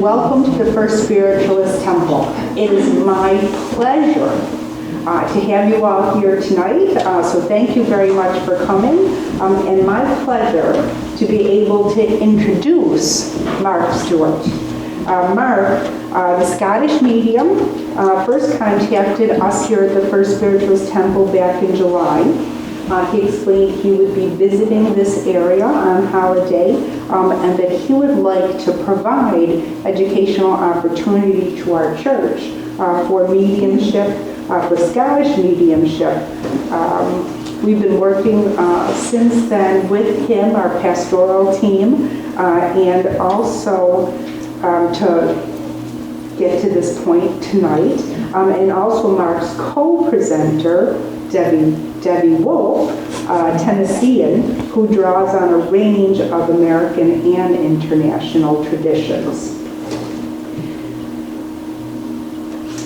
Welcome to the First Spiritualist Temple. It is my pleasure to have you all here tonight, so thank you very much for coming, and my pleasure to be able to introduce Marc Stuart. Marc, the Scottish Medium, first contacted us here at the First Spiritualist Temple back in July. He explained he would be visiting this area on holiday and that he would like to provide educational opportunity to our church for mediumship, for Scottish mediumship. We've been working since then with him, our pastoral team, and also to get to this point tonight, and also Marc's co-presenter, Debbie Wolf, Tennessean, who draws on a range of American and international traditions.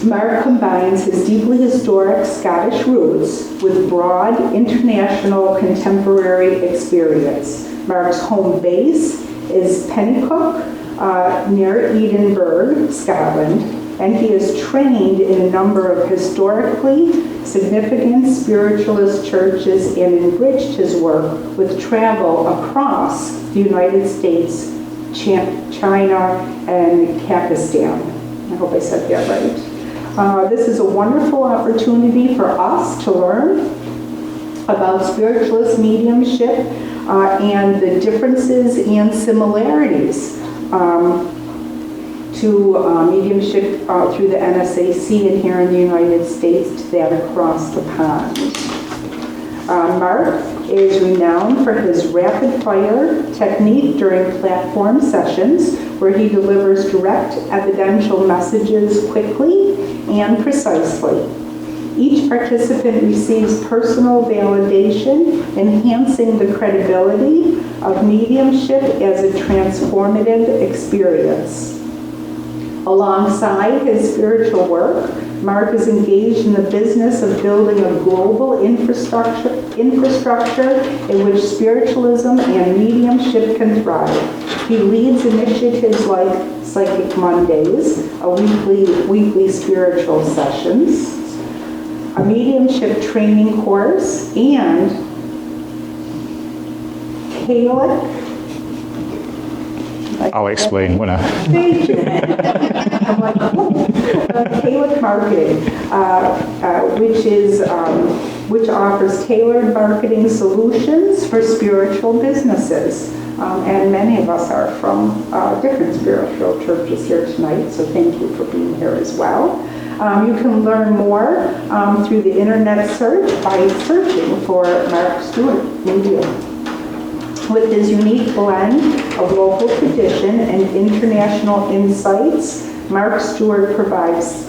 Marc combines his deeply historic Scottish roots with broad international contemporary experience. Marc's home base is Pennycook, near Edinburgh, Scotland, and he is trained in a number of historically significant spiritualist churches and enriched his work with travel across the United States, China, and Pakistan. I hope I said that right. This is a wonderful opportunity for us to learn about spiritualist mediumship and the differences and similarities to mediumship through the NSAC and here in the United States to that across the pond. Marc is renowned for his rapid-fire technique during platform sessions where he delivers direct evidential messages quickly and precisely. Each participant receives personal validation, enhancing the credibility of mediumship as a transformative experience. Alongside his spiritual work, Marc is engaged in the business of building a global infrastructure in which spiritualism and mediumship can thrive. He leads initiatives like Psychic Mondays, a weekly spiritual sessions, a mediumship training course, and I'll explain when I... Thank you. I'm like, tailored marketing, which offers tailored marketing solutions for spiritual businesses. And many of us are from different spiritual churches here tonight, so thank you for being here as well. You can learn more through the internet search by searching for Marc Stuart Medium. With his unique blend of local tradition and international insights, Marc Stuart provides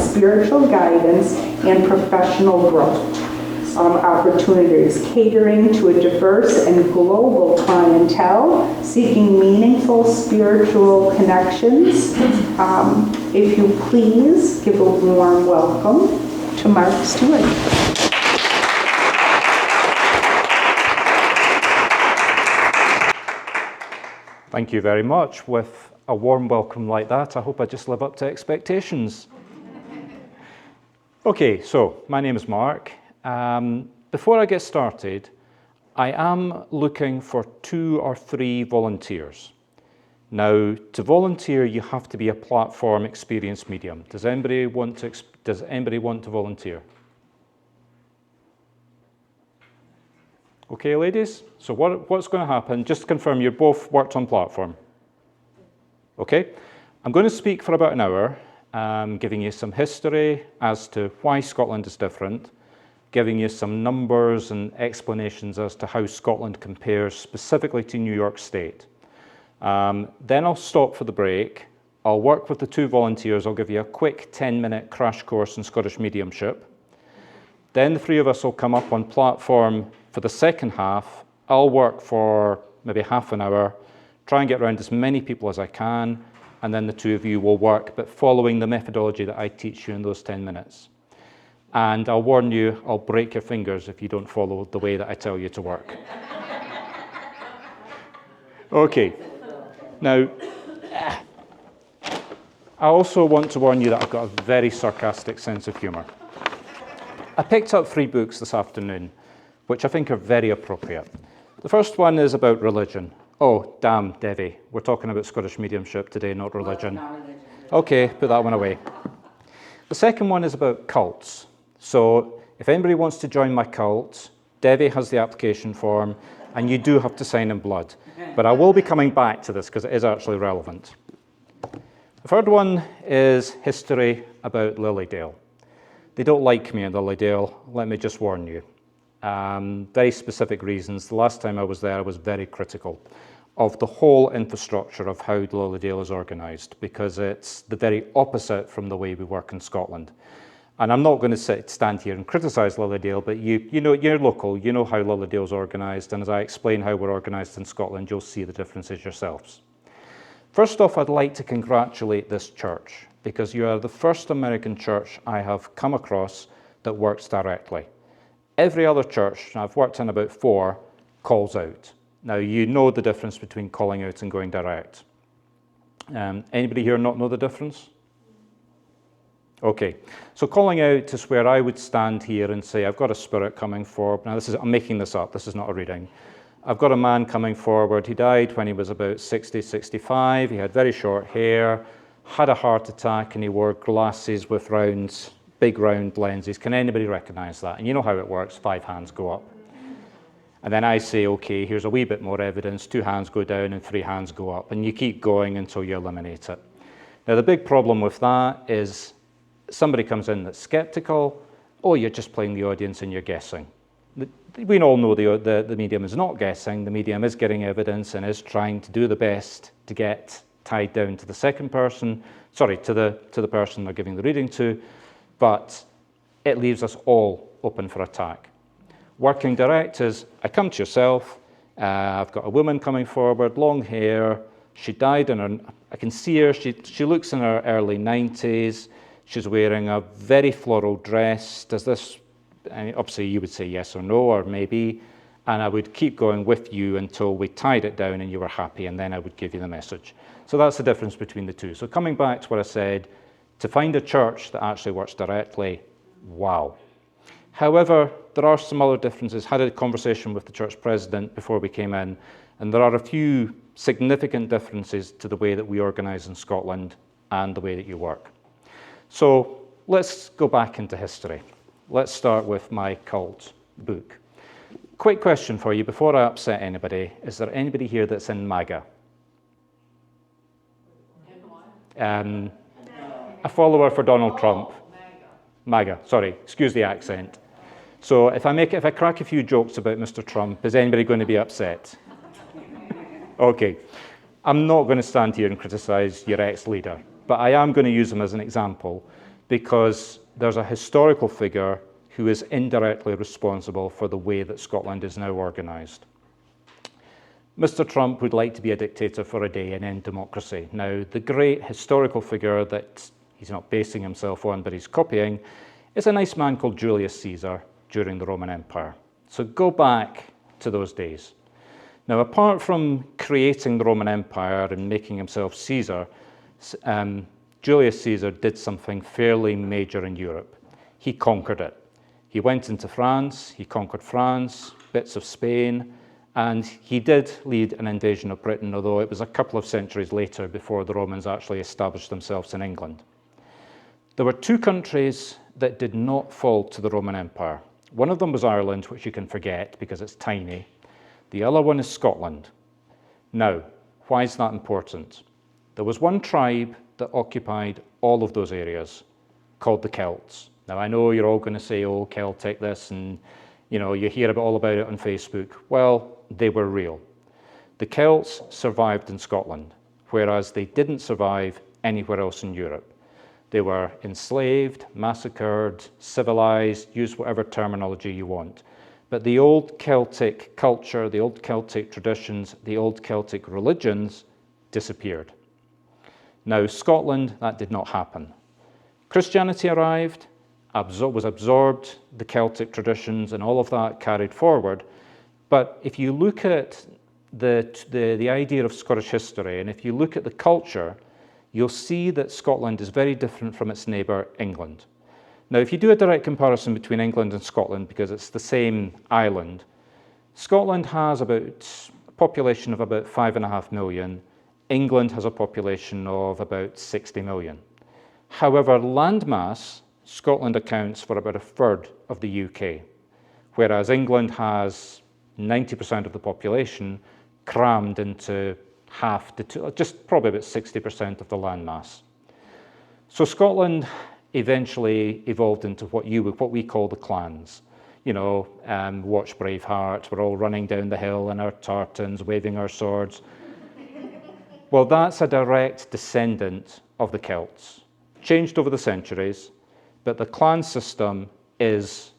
spiritual guidance and professional growth opportunities, catering to a diverse and global clientele seeking meaningful spiritual connections. If you please give a warm welcome to Marc Stuart. Thank you very much. With a warm welcome like that, I hope I just live up to expectations. Okay, so my name is Marc. Before I get started, I am looking for 2 or 3 volunteers. Now, to volunteer, you have to be a platform experienced medium. Does anybody want to volunteer? Okay, ladies, so what's going to happen, just to confirm, you both worked on platform. Okay, I'm going to speak for about an hour, giving you some history as to why Scotland is different, giving you some numbers and explanations as to how Scotland compares specifically to New York State. Then I'll stop for the break. I'll work with the 2 volunteers. I'll give you a quick 10-minute crash course in Scottish mediumship. Then the 3 of us will come up on platform for the second half. I'll work for maybe half an hour, try and get around as many people as I can, and then the 2 of you will work, but following the methodology that I teach you in those 10 minutes. And I'll warn you, I'll break your fingers if you don't follow the way that I tell you to work. Okay. Now, I also want to warn you that I've got a very sarcastic sense of humour. I picked up 3 books this afternoon, which I think are very appropriate. The first one is about religion. Oh, damn, Debbie, we're talking about Scottish mediumship today, not religion. Well, not religion. Okay, put that one away. The second one is about cults. So if anybody wants to join my cult, Debbie has the application form, and you do have to sign in blood. But I will be coming back to this because it is actually relevant. The third one is history about Lilydale. They don't like me in Lilydale, let me just warn you. Very specific reasons. The last time I was there, I was very critical of the whole infrastructure of how Lilydale is organised, because it's the very opposite from the way we work in Scotland. And I'm not going to stand here and criticise Lilydale, but you know, you're local, you know how Lilydale is organised, and as I explain how we're organised in Scotland, you'll see the differences yourselves. First off, I'd like to congratulate this church, because you are the first American church I have come across that works directly. Every other church, and I've worked in about 4, calls out. Now, you know the difference between calling out and going direct. Anybody here not know the difference? Okay, so calling out is where I would stand here and say, I've got a spirit coming forward. Now, I'm making this up, this is not a reading. I've got a man coming forward. He died when he was about 60, 65. He had very short hair, had a heart attack, and he wore glasses with big round lenses. Can anybody recognize that? And you know how it works, 5 hands go up. And then I say, okay, here's a wee bit more evidence, 2 hands go down and 3 hands go up. And you keep going until you eliminate it. Now, the big problem with that is somebody comes in that's skeptical. Oh, you're just playing the audience and you're guessing. We all know the medium is not guessing. The medium is getting evidence and is trying to do the best to get tied down to the second person, sorry, to the person they're giving the reading to, but it leaves us all open for attack. Working direct is, I come to yourself, I've got a woman coming forward, long hair, she died I can see her, she looks in her early 90s, she's wearing a very floral dress. Does this, and obviously you would say yes or no, or maybe, and I would keep going with you until we tied it down and you were happy, and then I would give you the message. So that's the difference between the two. So coming back to what I said, to find a church that actually works directly, wow. However, there are some other differences. I had a conversation with the church president before we came in, and there are a few significant differences to the way that we organise in Scotland and the way that you work. So let's go back into history. Let's start with my cult book. Quick question for you before I upset anybody. Is there anybody here that's in MAGA? A follower for Donald Trump. MAGA, sorry, excuse the accent. So if I crack a few jokes about Mr. Trump, is anybody going to be upset? Okay, I'm not going to stand here and criticize your ex-leader, but I am going to use him as an example because there's a historical figure who is indirectly responsible for the way that Scotland is now organised. Mr. Trump would like to be a dictator for a day and end democracy. Now, the great historical figure that he's not basing himself on, but he's copying, is a nice man called Julius Caesar during the Roman Empire. So go back to those days. Now, apart from creating the Roman Empire and making himself Caesar, Julius Caesar did something fairly major in Europe. He conquered it. He went into France, he conquered France, bits of Spain, and he did lead an invasion of Britain, although it was a couple of centuries later before the Romans actually established themselves in England. There were 2 countries that did not fall to the Roman Empire. One of them was Ireland, which you can forget because it's tiny. The other one is Scotland. Now, why is that important? There was one tribe that occupied all of those areas called the Celts. Now, I know you're all going to say, oh, Celtic this, and you hear all about it on Facebook. Well, they were real. The Celts survived in Scotland, whereas they didn't survive anywhere else in Europe. They were enslaved, massacred, civilized, use whatever terminology you want. But the old Celtic culture, the old Celtic traditions, the old Celtic religions disappeared. Now, Scotland, that did not happen. Christianity arrived, was absorbed, the Celtic traditions and all of that carried forward. But if you look at the idea of Scottish history, and if you look at the culture, you'll see that Scotland is very different from its neighbour, England. Now, if you do a direct comparison between England and Scotland, because it's the same island, Scotland has about a population of about 5.5 million. England has a population of about 60 million. However, landmass, Scotland accounts for about a third of the UK, whereas England has 90% of the population crammed into half to two, just probably about 60% of the landmass. So Scotland eventually evolved into what we call the clans. You know, watch Braveheart, we're all running down the hill in our tartans, waving our swords. Well, that's a direct descendant of the Celts. Changed over the centuries, but the clan system is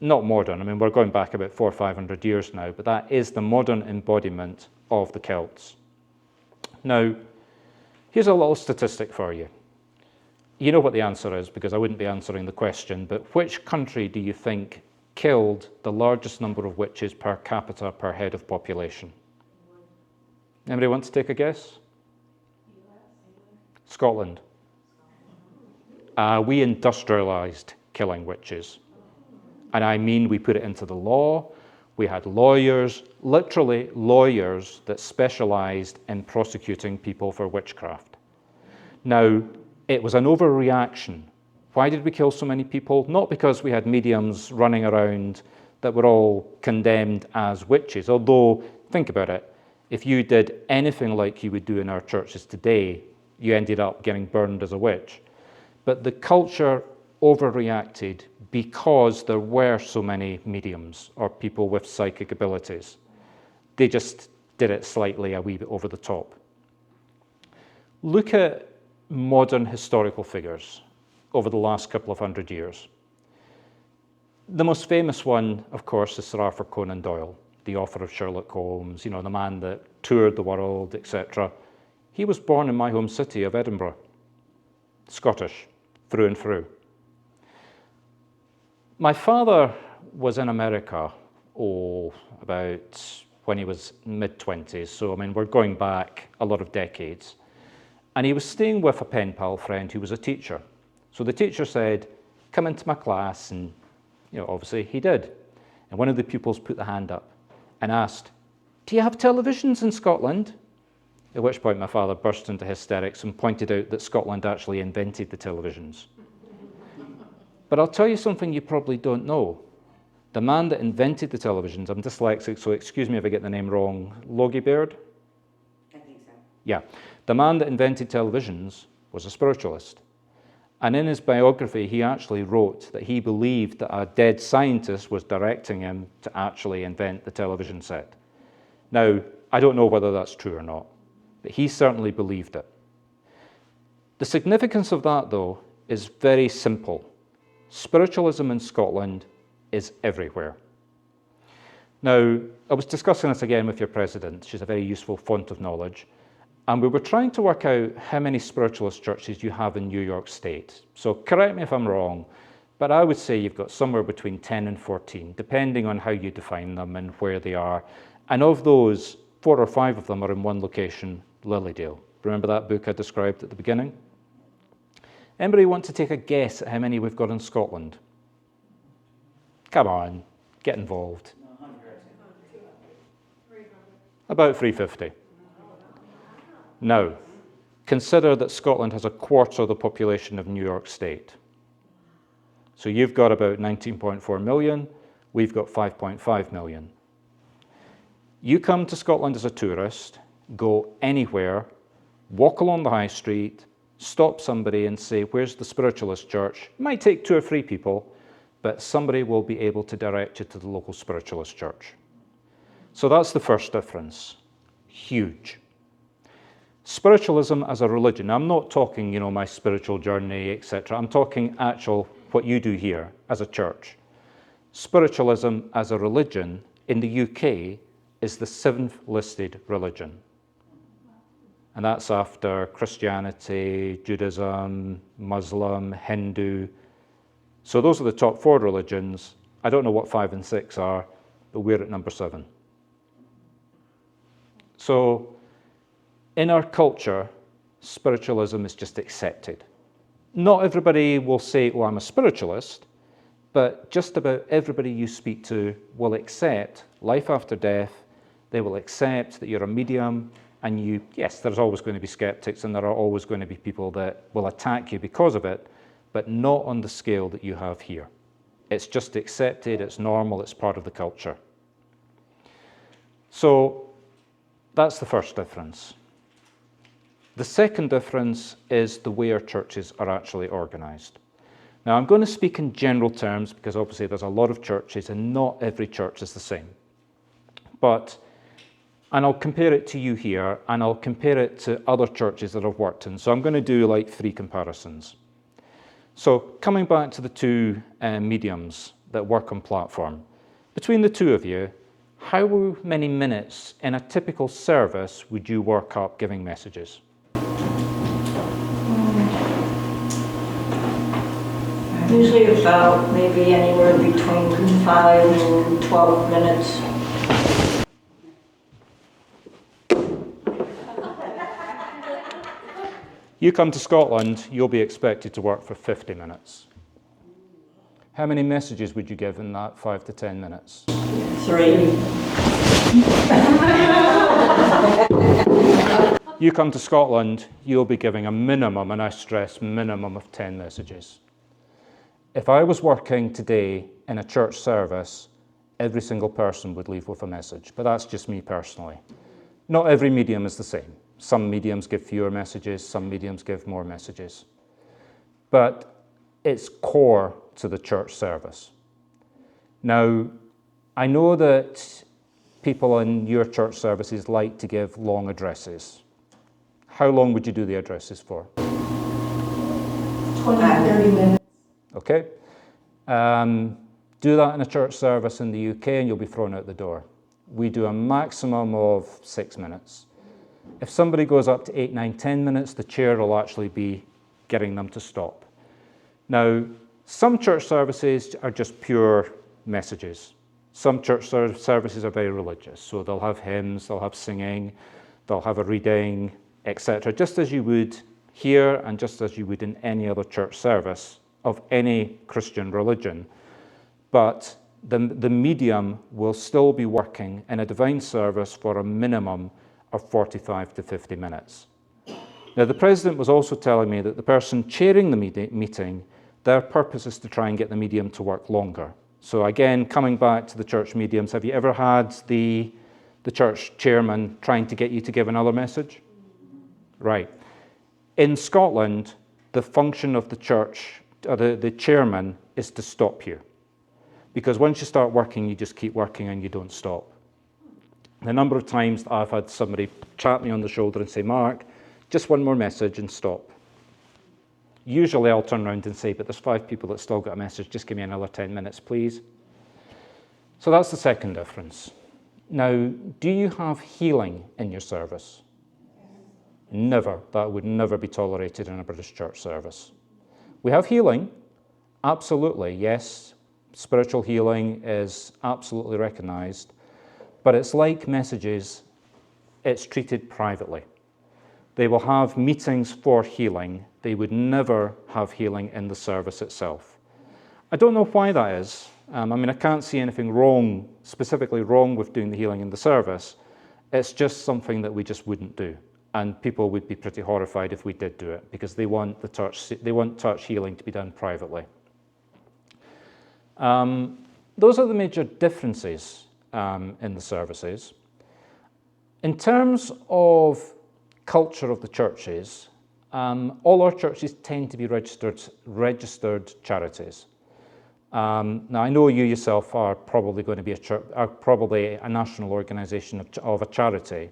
not modern. I mean, we're going back about 400 or 500 years now, but that is the modern embodiment of the Celts. Now, here's a little statistic for you. You know what the answer is, because I wouldn't be answering the question, but which country do you think killed the largest number of witches per capita per head of population? Anybody want to take a guess? Scotland. We industrialized killing witches. And I mean, we put it into the law. We had lawyers, literally lawyers, that specialized in prosecuting people for witchcraft. Now, it was an overreaction. Why did we kill so many people? Not because we had mediums running around that were all condemned as witches, although, think about it, if you did anything like you would do in our churches today, you ended up getting burned as a witch. But the culture overreacted because there were so many mediums or people with psychic abilities. They just did it slightly a wee bit over the top. Look at modern historical figures over the last couple of hundred years. The most famous one, of course, is Sir Arthur Conan Doyle, the author of Sherlock Holmes, you know, the man that toured the world, etc. He was born in my home city of Edinburgh, Scottish, through and through. My father was in America, about when he was mid-20s, so I mean, we're going back a lot of decades. And he was staying with a pen pal friend who was a teacher. So the teacher said, come into my class, and you know, obviously he did. And one of the pupils put the hand up and asked, do you have televisions in Scotland? At which point my father burst into hysterics and pointed out that Scotland actually invented the televisions. But I'll tell you something you probably don't know. The man that invented the televisions, I'm dyslexic, so excuse me if I get the name wrong, Logie Baird? I think so. Yeah. The man that invented televisions was a spiritualist. And in his biography, he actually wrote that he believed that a dead scientist was directing him to actually invent the television set. Now, I don't know whether that's true or not, but he certainly believed it. The significance of that, though, is very simple. Spiritualism in Scotland is everywhere. Now, I was discussing this again with your president. She's a very useful font of knowledge. And we were trying to work out how many spiritualist churches you have in New York State. So correct me if I'm wrong, but I would say you've got somewhere between 10 and 14, depending on how you define them and where they are. And of those, 4 or 5 of them are in one location, Lilydale. Remember that book I described at the beginning? Anybody want to take a guess at how many we've got in Scotland? Come on, get involved. About 350. Now, consider that Scotland has a quarter of the population of New York State. So you've got about 19.4 million, we've got 5.5 million. You come to Scotland as a tourist, go anywhere, walk along the high street, stop somebody and say, where's the spiritualist church? It might take 2 or 3 people, but somebody will be able to direct you to the local spiritualist church. So that's the first difference. Huge. Spiritualism as a religion. I'm not talking, you know, my spiritual journey, etc. I'm talking actual what you do here as a church. Spiritualism as a religion in the UK is the 7th listed religion. And that's after Christianity, Judaism, Muslim, Hindu. So those are the top 4 religions. I don't know what 5 and 6 are, but we're at number 7. So in our culture, spiritualism is just accepted. Not everybody will say, oh, I'm a spiritualist, but just about everybody you speak to will accept life after death. They will accept that you're a medium, and yes, there's always going to be skeptics, and there are always going to be people that will attack you because of it, but not on the scale that you have here. It's just accepted, it's normal, it's part of the culture. So that's the first difference. The second difference is the way our churches are actually organized. Now, I'm going to speak in general terms because obviously there's a lot of churches and not every church is the same. And I'll compare it to you here, and I'll compare it to other churches that I've worked in. So I'm going to do like 3 comparisons. So coming back to the 2 mediums that work on platform, between the 2 of you, how many minutes in a typical service would you work up giving messages? Usually about maybe anywhere between 5 and 12 minutes. You come to Scotland, you'll be expected to work for 50 minutes. How many messages would you give in that 5 to 10 minutes? 3. You come to Scotland, you'll be giving a minimum, and I stress minimum, of 10 messages. If I was working today in a church service, every single person would leave with a message, but that's just me personally. Not every medium is the same. Some mediums give fewer messages, some mediums give more messages. But it's core to the church service. Now, I know that people in your church services like to give long addresses. How long would you do the addresses for? 20, 30 minutes. Okay. Do that in a church service in the UK and you'll be thrown out the door. We do a maximum of 6 minutes. If somebody goes up to 8, 9, 10 minutes, the chair will actually be getting them to stop. Now, some church services are just pure messages. Some church services are very religious, so they'll have hymns, they'll have singing, they'll have a reading, etc., just as you would here and just as you would in any other church service of any Christian religion. But the medium will still be working in a divine service for a minimum of 45 to 50 minutes. Now, the president was also telling me that the person chairing the meeting, their purpose is to try and get the medium to work longer. So again, coming back to the church mediums, have you ever had the church chairman trying to get you to give another message? Right. In Scotland, the function of the church, the chairman, is to stop you. Because once you start working, you just keep working and you don't stop. The number of times that I've had somebody tap me on the shoulder and say, Mark, just one more message and stop. Usually I'll turn around and say, but there's 5 people that still got a message, just give me another 10 minutes, please. So that's the second difference. Now, do you have healing in your service? Never. That would never be tolerated in a British church service. We have healing, absolutely, yes. Spiritual healing is absolutely recognized. But it's like messages, it's treated privately. They will have meetings for healing. They would never have healing in the service itself. I don't know why that is. I can't see anything wrong, specifically wrong with doing the healing in the service. It's just something that we just wouldn't do. And people would be pretty horrified if we did do it because they want touch healing to be done privately. Those are the major differences in the services. In terms of culture of the churches, all our churches tend to be registered charities. Now, I know you yourself are probably going to be a national organisation of a charity,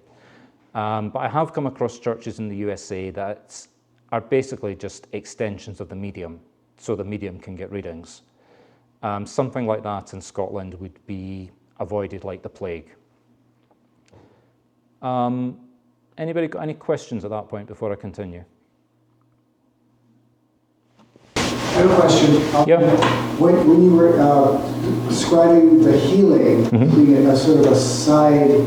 but I have come across churches in the USA that are basically just extensions of the medium, so the medium can get readings. Something like that in Scotland would be avoided like the plague. Anybody got any questions at that point before I continue? I have a question. Yeah. When you were describing the healing being a sort of a side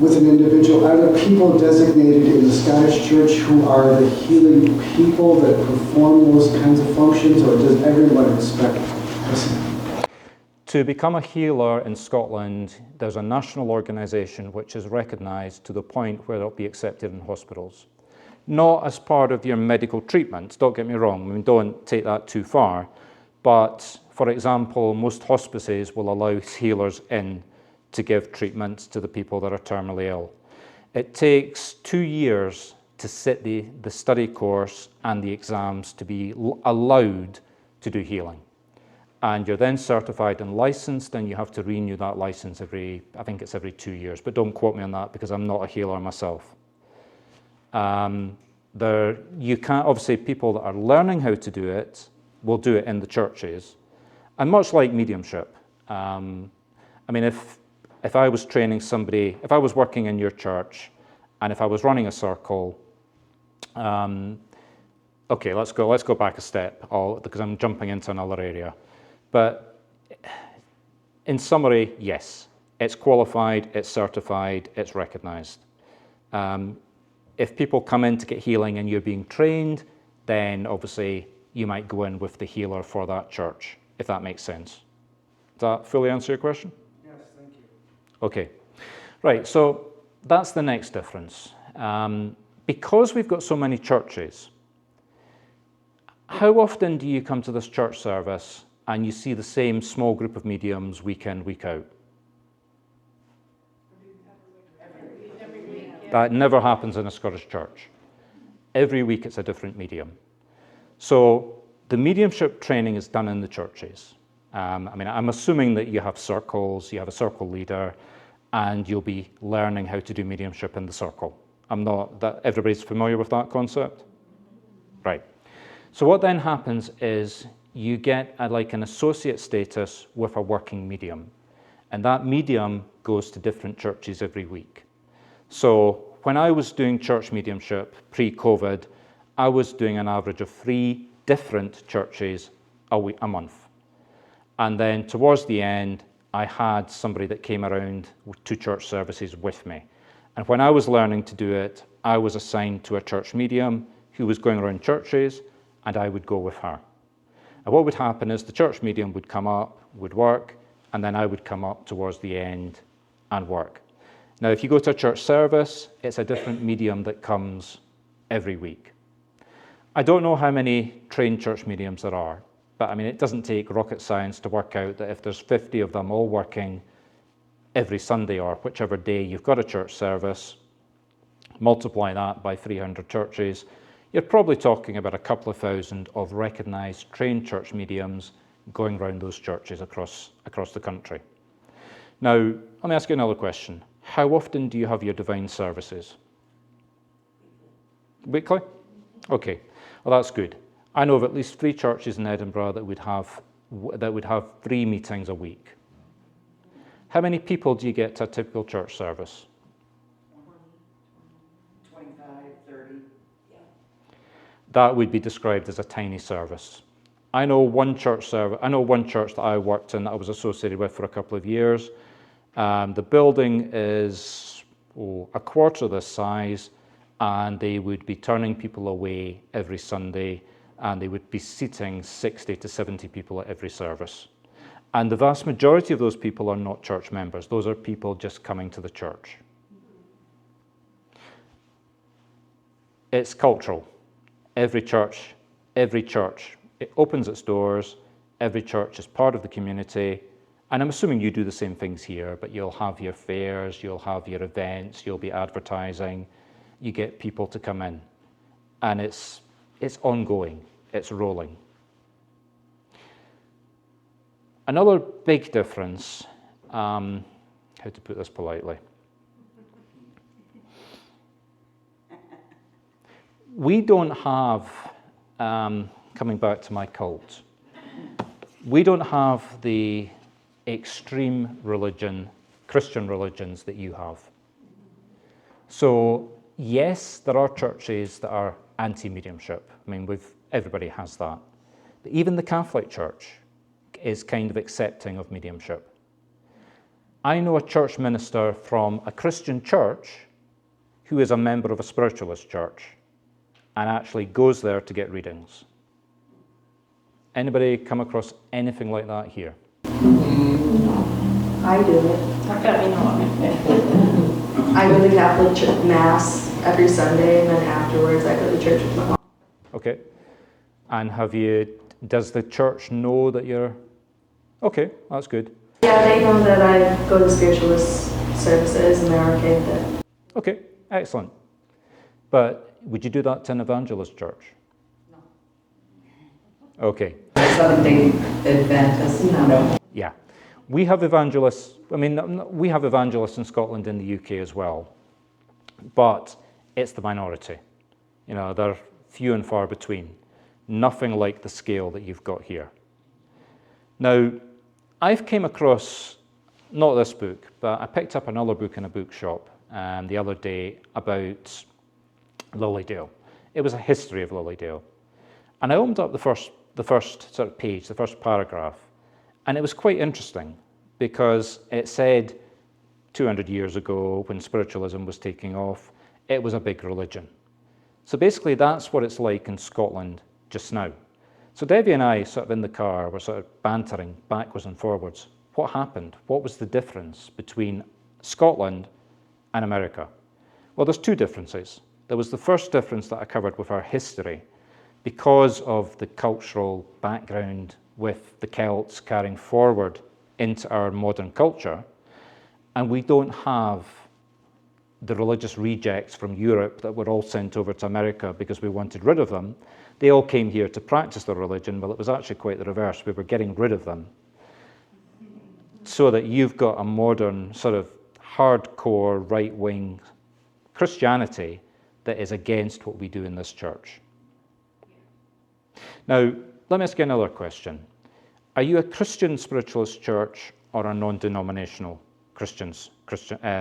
with an individual? Are there people designated in the Scottish Church who are the healing people that perform those kinds of functions, or does everyone expect this? To become a healer in Scotland, there's a national organisation which is recognised to the point where it'll be accepted in hospitals. Not as part of your medical treatment, don't get me wrong, I mean, don't take that too far, but for example, most hospices will allow healers in to give treatments to the people that are terminally ill. It takes 2 years to sit the study course and the exams to be allowed to do healing. And you're then certified and licensed, and you have to renew that license I think it's every 2 years, but don't quote me on that because I'm not a healer myself. You can't, obviously people that are learning how to do it will do it in the churches. And much like mediumship, I mean, if I was training somebody, if I was working in your church, and if I was running a circle, okay, let's go back a step, because I'm jumping into another area. But in summary, yes, it's qualified, it's certified, it's recognised. If people come in to get healing and you're being trained, then obviously you might go in with the healer for that church, if that makes sense. Does that fully answer your question? Yes, thank you. Okay, right, so that's the next difference. Because we've got so many churches, how often do you come to this church service and you see the same small group of mediums week in, week out? That never happens in a Scottish church. Every week it's a different medium. So the mediumship training is done in the churches. I mean, I'm assuming that you have circles, you have a circle leader, and you'll be learning how to do mediumship in the circle. Everybody's familiar with that concept? Right. So what then happens is you get like an associate status with a working medium, and that medium goes to different churches every week. So when I was doing church mediumship pre-COVID, I was doing an average of 3 different churches a month. And then towards the end, I had somebody that came around to church services with me. And when I was learning to do it, I was assigned to a church medium who was going around churches, and I would go with her. And what would happen is the church medium would come up, would work, and then I would come up towards the end and work. Now, if you go to a church service, it's a different medium that comes every week. I don't know how many trained church mediums there are, but I mean, it doesn't take rocket science to work out that if there's 50 of them all working every Sunday or whichever day you've got a church service, multiply that by 300 churches, you're probably talking about a couple of thousand of recognised trained church mediums going around those churches across the country. Now, let me ask you another question. How often do you have your divine services? Weekly? Okay, well that's good. I know of at least 3 churches in Edinburgh that would have 3 meetings a week. How many people do you get to a typical church service? 25, 30. Yeah. That would be described as a tiny service. I know one church that I worked in that I was associated with for a couple of years. The building is a quarter this size, and they would be turning people away every Sunday, and they would be seating 60 to 70 people at every service. And the vast majority of those people are not church members. Those are people just coming to the church. It's cultural. Every church, it opens its doors. Every church is part of the community. And I'm assuming you do the same things here, but you'll have your fairs, you'll have your events, you'll be advertising, you get people to come in. And it's ongoing, it's rolling. Another big difference, how to put this politely. We don't have, coming back to my cult, we don't have the extreme religion, Christian religions that you have. So yes, there are churches that are anti-mediumship. I mean, everybody has that. But even the Catholic Church is kind of accepting of mediumship. I know a church minister from a Christian church who is a member of a spiritualist church and actually goes there to get readings. Anybody come across anything like that here? I do. I've got me on. I go to Catholic church, Mass every Sunday, and then afterwards I go to church with my mom. Okay. And does the church know that you're, okay, that's good. Yeah, they know that I go to spiritualist services and they're okay with it. Okay, excellent. But would you do that to an evangelist church? No. Okay. Seventh-day Adventist, no. Yeah. We have evangelists, we have evangelists in Scotland and the UK as well, but it's the minority. You know, they're few and far between. Nothing like the scale that you've got here. Now, I've came across, not this book, but I picked up another book in a bookshop the other day about Lilydale. It was a history of Lilydale. And I opened up the first sort of page, the first paragraph, and it was quite interesting because it said 200 years ago when spiritualism was taking off, it was a big religion. So basically that's what it's like in Scotland just now. So Debbie and I sort of in the car were sort of bantering backwards and forwards. What happened? What was the difference between Scotland and America? Well, there's two differences. There was the first difference that I covered with our history because of the cultural background with the Celts carrying forward into our modern culture, and we don't have the religious rejects from Europe that were all sent over to America because we wanted rid of them. They all came here to practice their religion. Well, it was actually quite the reverse. We were getting rid of them so that you've got a modern sort of hardcore right-wing Christianity that is against what we do in this church. Now, let me ask you another question. Are you a Christian spiritualist church or a non-denominational Christian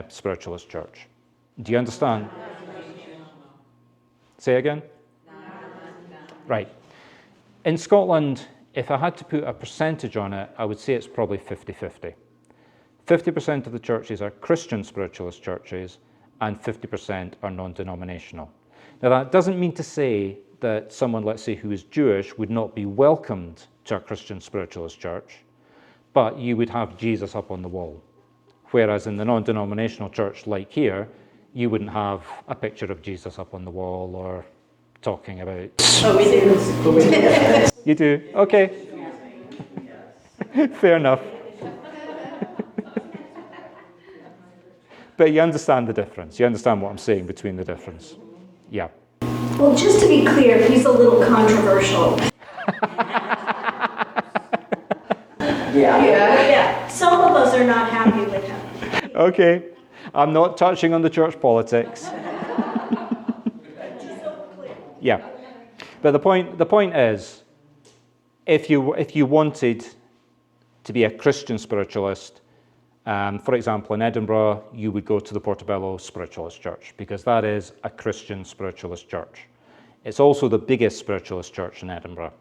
spiritualist church? Do you understand? Say again? Right. In Scotland, if I had to put a percentage on it, I would say it's probably 50-50. 50% of the churches are Christian spiritualist churches and 50% are non-denominational. Now that doesn't mean to say that someone, let's say, who is Jewish would not be welcomed to a Christian spiritualist church, but you would have Jesus up on the wall. Whereas in the non-denominational church like here, you wouldn't have a picture of Jesus up on the wall or talking about... Oh, we do. You do? Okay. Fair enough. But you understand the difference. You understand what I'm saying between the difference. Yeah. Well, just to be clear, he's a little controversial. Yeah. Some of us are not happy with him. Okay. I'm not touching on the church politics. Yeah. But the point is, if you wanted to be a Christian spiritualist, for example, in Edinburgh, you would go to the Portobello Spiritualist Church because that is a Christian spiritualist church. It's also the biggest spiritualist church in Edinburgh.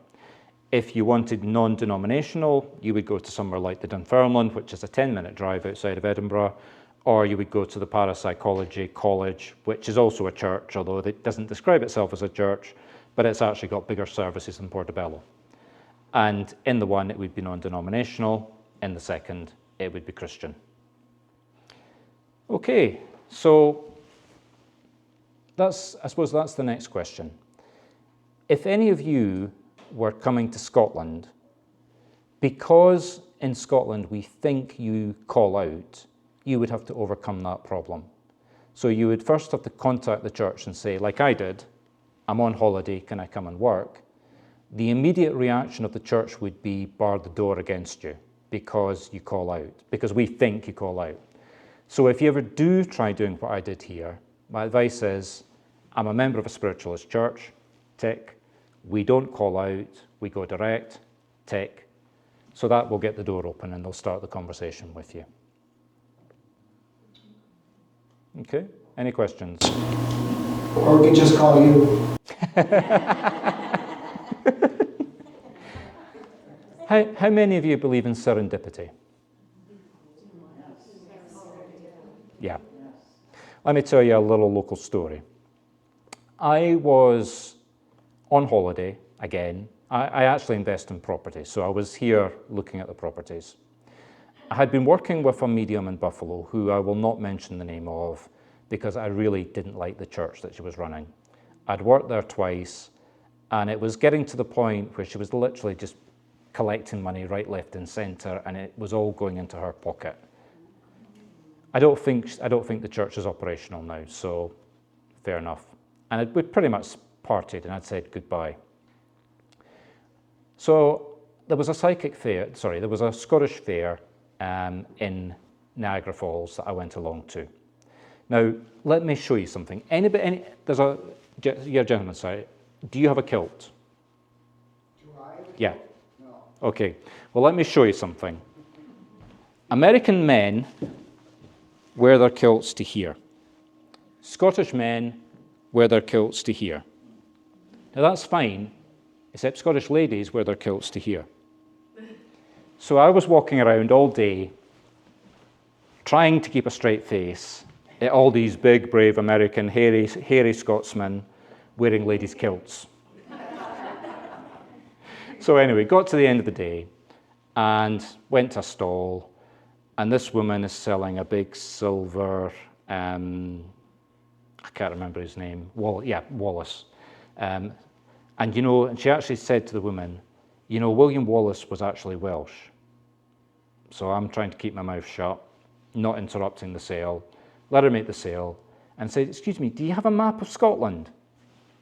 If you wanted non-denominational, you would go to somewhere like the Dunfermline, which is a 10-minute drive outside of Edinburgh, or you would go to the Parapsychology College, which is also a church, although it doesn't describe itself as a church, but it's actually got bigger services than Portobello. And in the one, it would be non-denominational. In the second, it would be Christian. Okay, so I suppose that's the next question. If any of you were coming to Scotland, because in Scotland we think you call out, you would have to overcome that problem. So you would first have to contact the church and say, like I did, I'm on holiday, can I come and work? The immediate reaction of the church would be bar the door against you because you call out, because we think you call out. So if you ever do try doing what I did here, my advice is, I'm a member of a spiritualist church, tick. We don't call out, we go direct, tick. So that will get the door open and they'll start the conversation with you. Okay, any questions? Or we can just call you. How many of you believe in serendipity? Yeah. Let me tell you a little local story. I was on holiday again. I actually invest in property, so I was here looking at the properties. I had been working with a medium in Buffalo who I will not mention the name of because I really didn't like the church that she was running. I'd worked there twice, and it was getting to the point where she was literally just collecting money right, left, and centre, and it was all going into her pocket. I don't think the church is operational now, so fair enough. And we'd pretty much partied, and I'd said goodbye. So there was a there was a Scottish fair in Niagara Falls that I went along to. Now, let me show you something. Gentlemen, sorry, do you have a kilt? Do I? Yeah. No. Okay, well, let me show you something. American men wear their kilts to here. Scottish men wear their kilts to here. Now, that's fine, except Scottish ladies wear their kilts to here. So I was walking around all day trying to keep a straight face at all these big, brave American, hairy Scotsmen wearing ladies' kilts. So anyway, got to the end of the day and went to a stall, and this woman is selling a big silver, I can't remember his name, Wallace. And she actually said to the woman, William Wallace was actually Welsh. So I'm trying to keep my mouth shut, not interrupting the sale, let her make the sale, and said, excuse me, do you have a map of Scotland?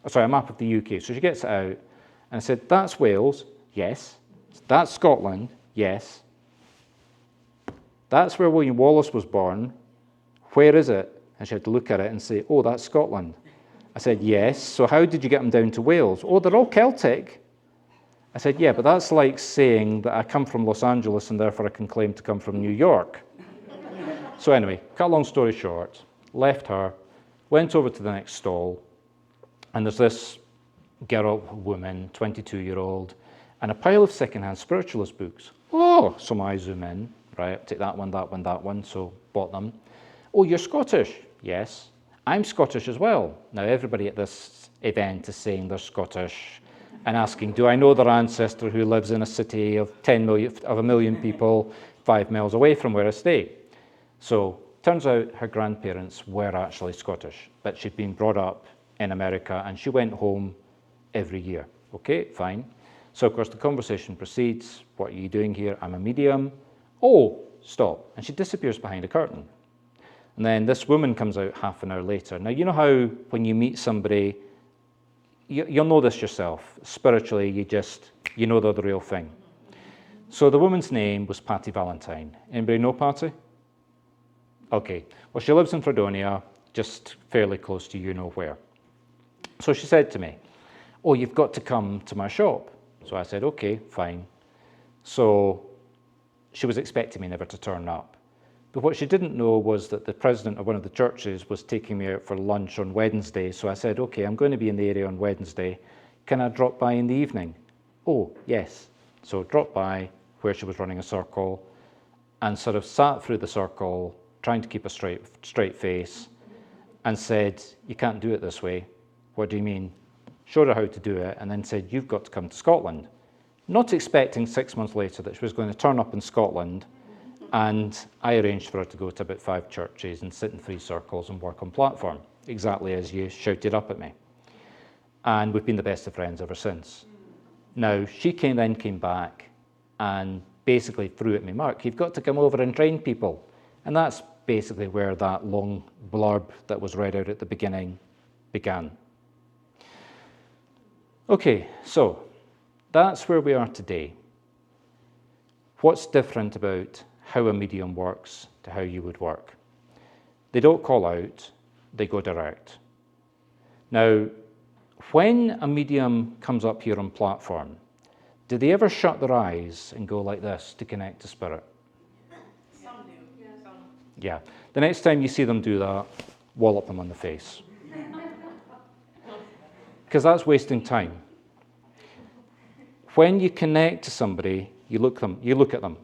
A map of the UK. So she gets it out, and I said, that's Wales, yes. That's Scotland, yes. That's where William Wallace was born. Where is it? And she had to look at it and say, oh, that's Scotland. I said, yes. So how did you get them down to Wales? Oh, they're all Celtic. I said, yeah, but that's like saying that I come from Los Angeles and therefore I can claim to come from New York. So anyway, cut a long story short, left her, went over to the next stall, and there's this woman, 22-year-old, and a pile of secondhand spiritualist books. Oh, so I zoom in, right, take that one, so bought them. Oh, you're Scottish? Yes. I'm Scottish as well. Now everybody at this event is saying they're Scottish and asking, do I know their ancestor who lives in a city of 1 million people 5 miles away from where I stay? So turns out her grandparents were actually Scottish, but she'd been brought up in America and she went home every year. Okay, fine. So of course the conversation proceeds. What are you doing here? I'm a medium. Oh, stop. And she disappears behind a curtain. And then this woman comes out half an hour later. Now, you know how when you meet somebody, you'll know this yourself. Spiritually, you know they're the real thing. So the woman's name was Patty Valentine. Anybody know Patty? Okay. Well, she lives in Fredonia, just fairly close to you know where. So she said to me, oh, you've got to come to my shop. So I said, okay, fine. So she was expecting me never to turn up. But what she didn't know was that the president of one of the churches was taking me out for lunch on Wednesday. So I said, okay, I'm going to be in the area on Wednesday. Can I drop by in the evening? Oh, yes. So dropped by where she was running a circle and sort of sat through the circle, trying to keep a straight face, and said, you can't do it this way. What do you mean? Showed her how to do it, and then said, you've got to come to Scotland. Not expecting 6 months later that she was going to turn up in Scotland. And I arranged for her to go to about 5 churches and sit in 3 circles and work on platform, exactly as you shouted up at me. And we've been the best of friends ever since. Now, she then came back and basically threw at me, Mark, you've got to come over and train people. And that's basically where that long blurb that was read out at the beginning began. Okay, so that's where we are today. What's different about how a medium works to how you would work? They don't call out, they go direct. Now, when a medium comes up here on platform, do they ever shut their eyes and go like this to connect to spirit? Some do. Yeah. Some. Yeah. The next time you see them do that, wallop them on the face. Because that's wasting time. When you connect to somebody, you look at them.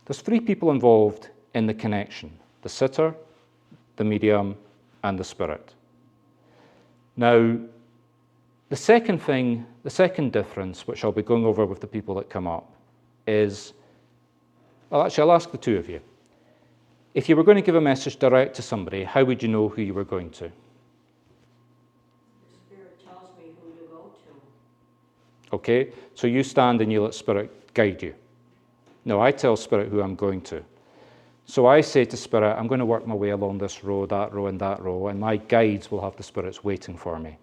There's 3 people involved in the connection: the sitter, the medium, and the spirit. Now, the second difference, which I'll be going over with the people that come up, is, well, actually, I'll ask the two of you. If you were going to give a message direct to somebody, how would you know who you were going to? The Spirit tells me who to go to. Okay, so you stand and you let Spirit guide you. No, I tell Spirit who I'm going to. So I say to Spirit, I'm going to work my way along this row, and that row, and my guides will have the spirits waiting for me.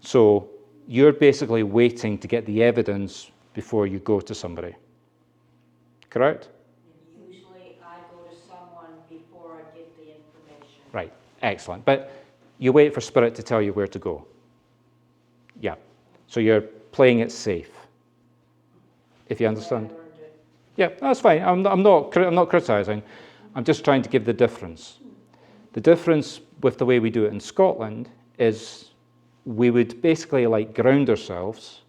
So you're basically waiting to get the evidence before you go to somebody. Correct? Usually I go to someone before I get the information. Right, excellent. But you wait for Spirit to tell you where to go. Yeah. So you're playing it safe. If you understand? Yeah, that's fine. I'm not criticizing. I'm just trying to give the difference. The difference with the way we do it in Scotland is we would basically like ground ourselves,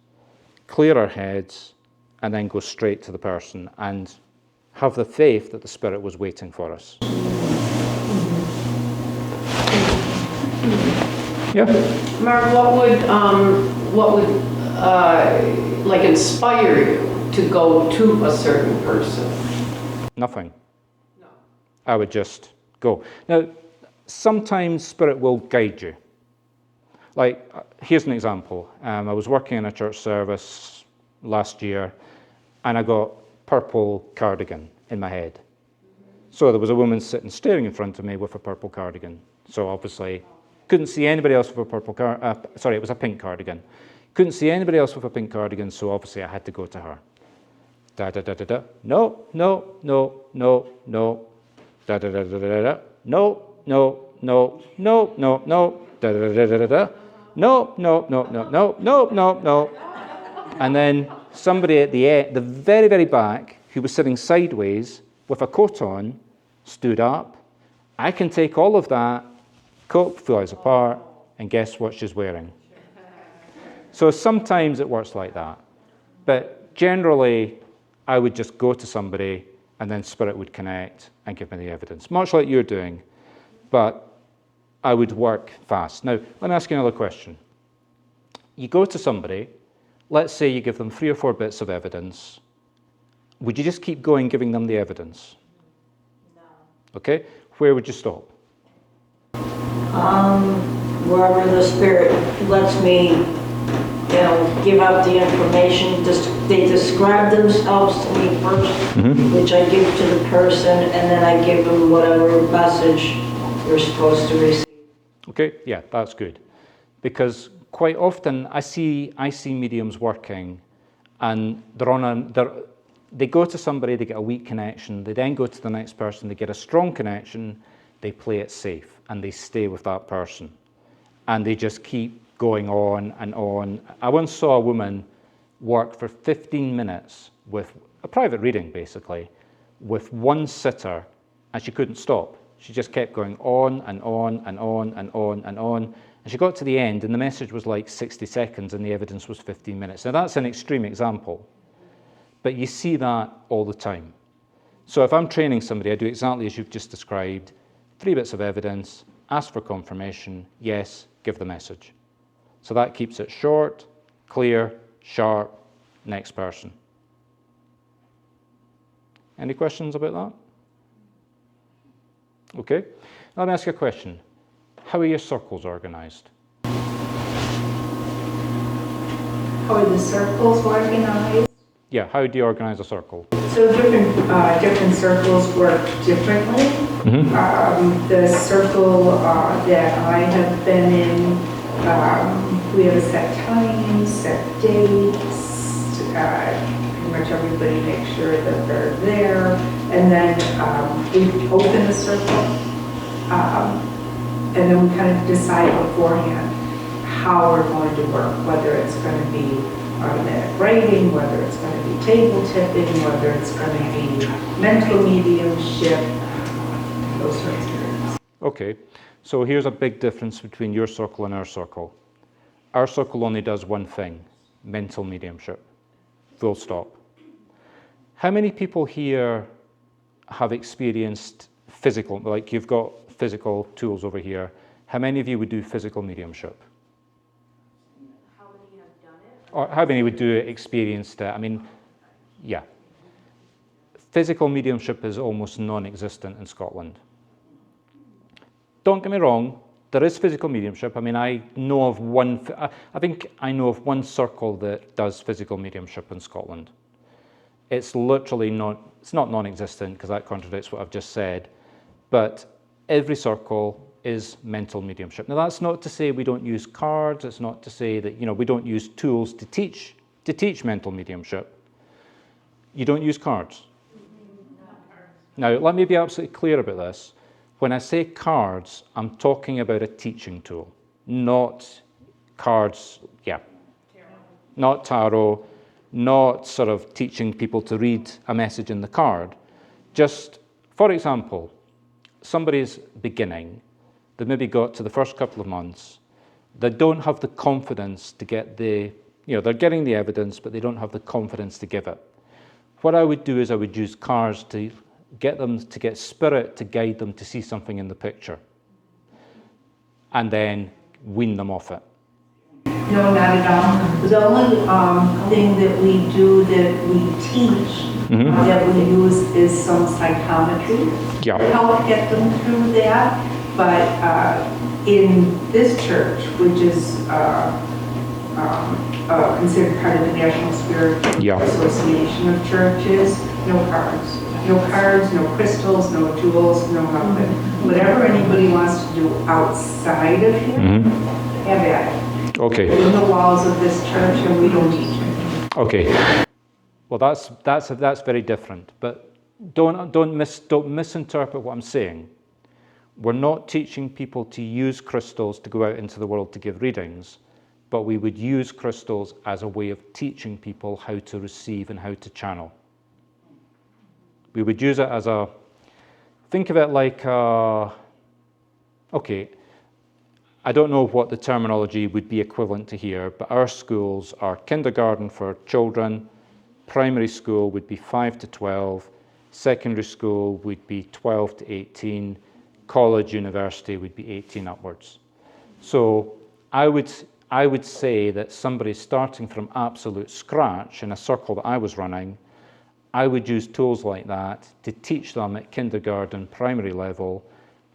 clear our heads, and then go straight to the person and have the faith that the Spirit was waiting for us. Yeah? Mark, what would like inspire you to go to a certain person? Nothing. No. I would just go. Now, sometimes Spirit will guide you. Like, here's an example. I was working in a church service last year, and I got purple cardigan in my head. So there was a woman sitting staring in front of me with a purple cardigan. So obviously, couldn't see anybody else with a purple it was a pink cardigan. Couldn't see anybody else with a pink cardigan, so obviously I had to go to her. Da da da da da. No, no, no, no, no. Da da da da da da. No, no, no, no, no, no. Da da da da da da. No, no, no, no, no, no, no, no. And then somebody at the very, very back, who was sitting sideways with a coat on, stood up. I can take all of that, coat flies apart, and guess what she's wearing? So sometimes it works like that. But generally, I would just go to somebody, and then Spirit would connect and give me the evidence, much like you're doing. But I would work fast. Now, let me ask you another question. You go to somebody, let's say you give them 3 or 4 bits of evidence. Would you just keep going giving them the evidence? No. Okay, where would you stop? Wherever the Spirit lets me, give out the information. They describe themselves to me first, which I give to the person, and then I give them whatever message they're supposed to receive. Okay, yeah, that's good. Because quite often I see mediums working, and they go to somebody, they get a weak connection, they then go to the next person, they get a strong connection, they play it safe, and they stay with that person. And they just keep going on and on. I once saw a woman work for 15 minutes with a private reading, basically, with one sitter, and she couldn't stop. She just kept going on and on and on and on and on. And she got to the end, and the message was like 60 seconds, and the evidence was 15 minutes. Now, that's an extreme example, but you see that all the time. So if I'm training somebody, I do exactly as you've just described, 3 bits of evidence, ask for confirmation, yes, give the message. So that keeps it short, clear, sharp, next person. Any questions about that? Okay, let me ask you a question. How are your circles organized? How are the circles organized? Yeah, how do you organize a circle? So different circles work differently. The circle that I have been in, we have a set times, set dates, pretty much everybody makes sure that they're there, and then we open the circle, and then we kind of decide beforehand how we're going to work, whether it's going to be automatic writing, whether it's going to be table tipping, whether it's going to be mental mediumship, those sorts of things. Okay, so here's a big difference between your circle and our circle. Our circle only does one thing, mental mediumship, full stop. How many people here have experienced physical, like you've got physical tools over here. How many of you would do physical mediumship? How many have done it? Or how many would do it, experienced it? I mean, yeah. Physical mediumship is almost non-existent in Scotland. Don't get me wrong, there is physical mediumship. I mean, I know of one, I think I know of one circle that does physical mediumship in Scotland. It's literally not, it's not non-existent because that contradicts what I've just said, but every circle is mental mediumship. Now that's not to say we don't use cards, it's not to say that, you know, we don't use tools to teach mental mediumship. You don't use cards. Now, let me be absolutely clear about this. When I say cards, I'm talking about a teaching tool, not cards, yeah, not tarot, not sort of teaching people to read a message in the card. Just, for example, somebody's beginning, they maybe got to the first couple of months, they don't have the confidence to get the, you know, they're getting the evidence, but they don't have the confidence to give it. What I would do is I would use cards to get them to get spirit to guide them to see something in the picture and then wean them off it. No, not at all. The only thing that we do that we teach that we use is some psychometry Yeah. to help get them through that. But in this church, which is considered part of the National Spiritual Association of Churches, no cards. No cards, no crystals, no jewels, no nothing. Whatever anybody wants to do outside of here, have at it. Okay. In the walls of this church, and we don't teach it. Okay. Well, that's very different. But don't misinterpret what I'm saying. We're not teaching people to use crystals to go out into the world to give readings, but we would use crystals as a way of teaching people how to receive and how to channel. We would use it as a, think of it like, okay, I don't know what the terminology would be equivalent to here, but our schools are kindergarten for children, primary school would be 5 to 12, secondary school would be 12 to 18, college, university would be 18 upwards. So I would say that somebody starting from absolute scratch in a circle that I was running, I would use tools like that to teach them at kindergarten, primary level,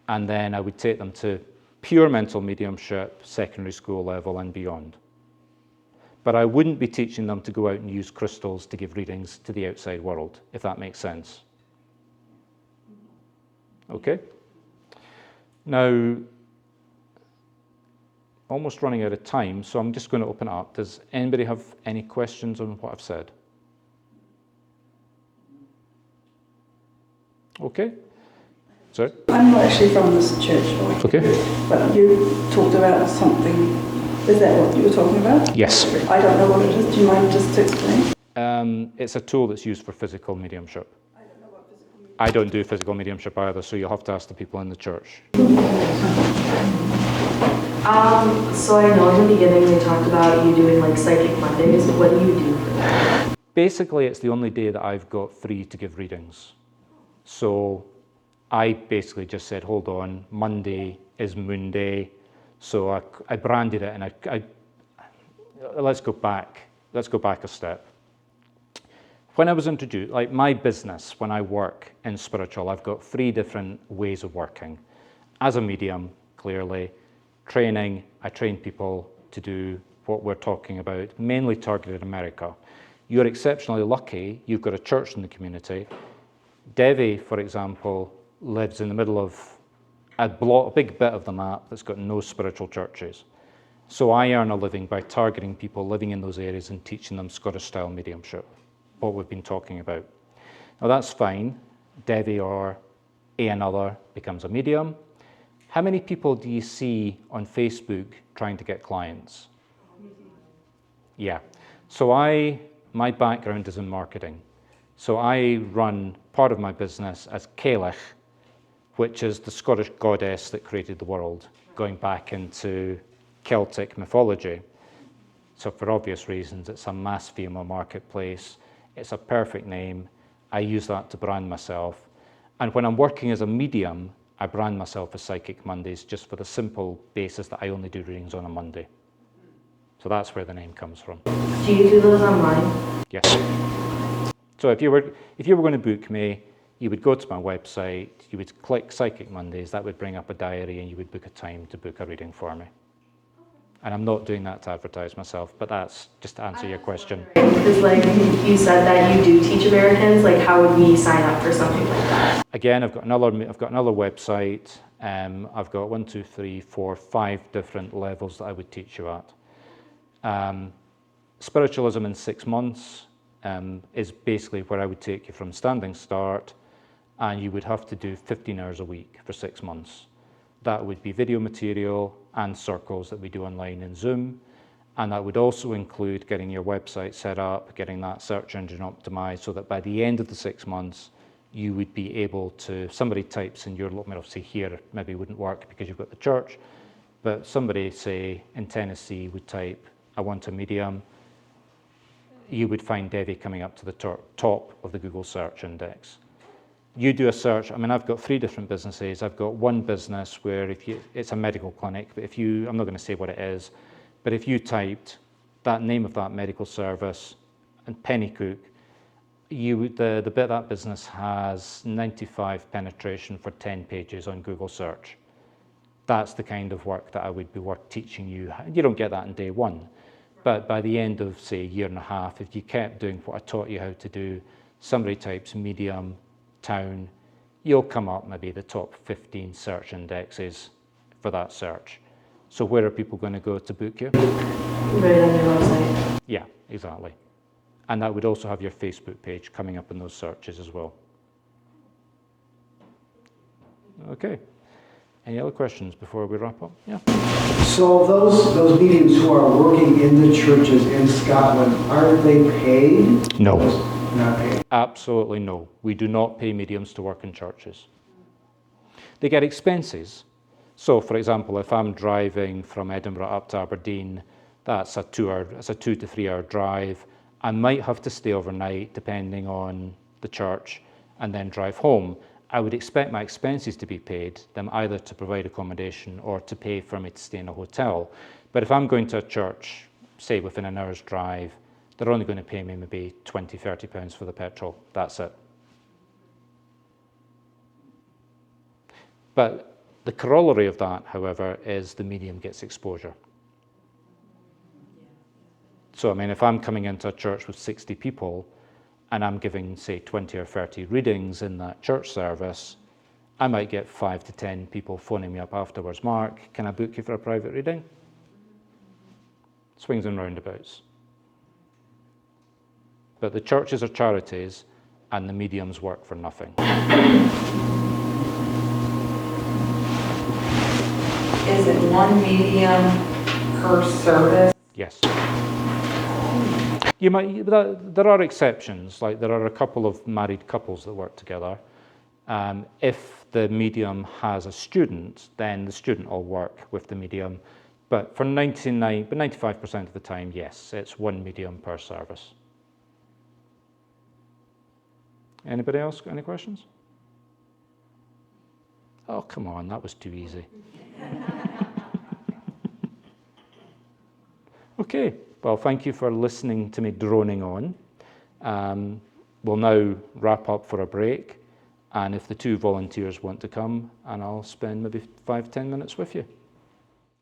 and then I would take them to pure mental mediumship, secondary school level and beyond. But I wouldn't be teaching them to go out and use crystals to give readings to the outside world, if that makes sense. Okay? Now, almost running out of time, so I'm just going to open it up. Does anybody have any questions on what I've said? Okay. Sorry? I'm not actually from this church, right? Okay. But you talked about something. Is that what you were talking about? Yes. I don't know what it is. Do you mind just to explain? It's a tool that's used for physical mediumship. I don't know what physical mediumship. I don't do physical mediumship either, so you'll have to ask the people in the church. So I know in the beginning we talked about you doing like Psychic Mondays. What do you do for that? Basically, it's the only day that I've got free to give readings. So I basically just said, hold on, Monday is Moon Day. So I branded it, and let's go back a step. When I was introduced, like my business, when I work in spiritual, I've got 3 different ways of working. As a medium, clearly, training, I train people to do what we're talking about, mainly targeted America. You're exceptionally lucky, you've got a church in the community. Devi, for example, lives in the middle of a big bit of the map that's got no spiritual churches. So I earn a living by targeting people living in those areas and teaching them Scottish-style mediumship, what we've been talking about. Now that's fine. Devi or another becomes a medium. How many people do you see on Facebook trying to get clients? Yeah. So my background is in marketing. So I run part of my business as Cailleach, which is the Scottish goddess that created the world, going back into Celtic mythology. So for obvious reasons, it's a mass female marketplace. It's a perfect name. I use that to brand myself. And when I'm working as a medium, I brand myself as Psychic Mondays just for the simple basis that I only do readings on a Monday. So that's where the name comes from. Do you do those online? Yes. So if you were going to book me, you would go to my website, you would click Psychic Mondays, that would bring up a diary, and you would book a time to book a reading for me. And I'm not doing that to advertise myself, but that's just to answer your question. Because like you said that you do teach Americans, like how would we sign up for something like that? Again, I've got another website. I've got 1, 2, 3, 4, 5 different levels that I would teach you at. Spiritualism in 6 months is basically where I would take you from standing start, and you would have to do 15 hours a week for 6 months. That would be video material and circles that we do online in Zoom, and that would also include getting your website set up, getting that search engine optimized, so that by the end of the 6 months, you would be able to, somebody types in your, obviously here maybe wouldn't work because you've got the church, but somebody say in Tennessee would type, I want a medium, you would find Devi coming up to the top of the Google search index. You do a search, I mean, I've got 3 different businesses. I've got one business where it's a medical clinic, but I'm not going to say what it is, but if you typed that name of that medical service and Pennycook, the bit of that business has 95 penetration for 10 pages on Google search. That's the kind of work that I would be teaching you. You don't get that in day one, but by the end of, say, a year and a half, if you kept doing what I taught you how to do, somebody types medium, town, you'll come up maybe the top 15 search indexes for that search. So where are people going to go to book you? Right on your website. Yeah, exactly. And that would also have your Facebook page coming up in those searches as well. Okay. Any other questions before we wrap up? Yeah. So those mediums who are working in the churches in Scotland, are they paid? No. Not paid. Absolutely no. We do not pay mediums to work in churches. They get expenses. So, for example, if I'm driving from Edinburgh up to Aberdeen, that's a 2 to 3 hour drive. I might have to stay overnight depending on the church and then drive home. I would expect my expenses to be paid, them either to provide accommodation or to pay for me to stay in a hotel. But if I'm going to a church, say within an hour's drive, they're only going to pay me maybe 20, 30 pounds for the petrol. That's it. But the corollary of that, however, is the medium gets exposure. So, I mean, if I'm coming into a church with 60 people and I'm giving, say, 20 or 30 readings in that church service, I might get 5 to 10 people phoning me up afterwards. Mark, can I book you for a private reading? Swings and roundabouts. But the churches are charities and the mediums work for nothing. Is it one medium per service? Yes. There are exceptions, like there are a couple of married couples that work together. If the medium has a student, then the student will work with the medium. But for 95% of the time, yes, it's one medium per service. Anybody else got any questions? Oh, come on, that was too easy. Okay, well, thank you for listening to me droning on. We'll now wrap up for a break, and if the 2 volunteers want to come, and I'll spend maybe 5-10 minutes with you.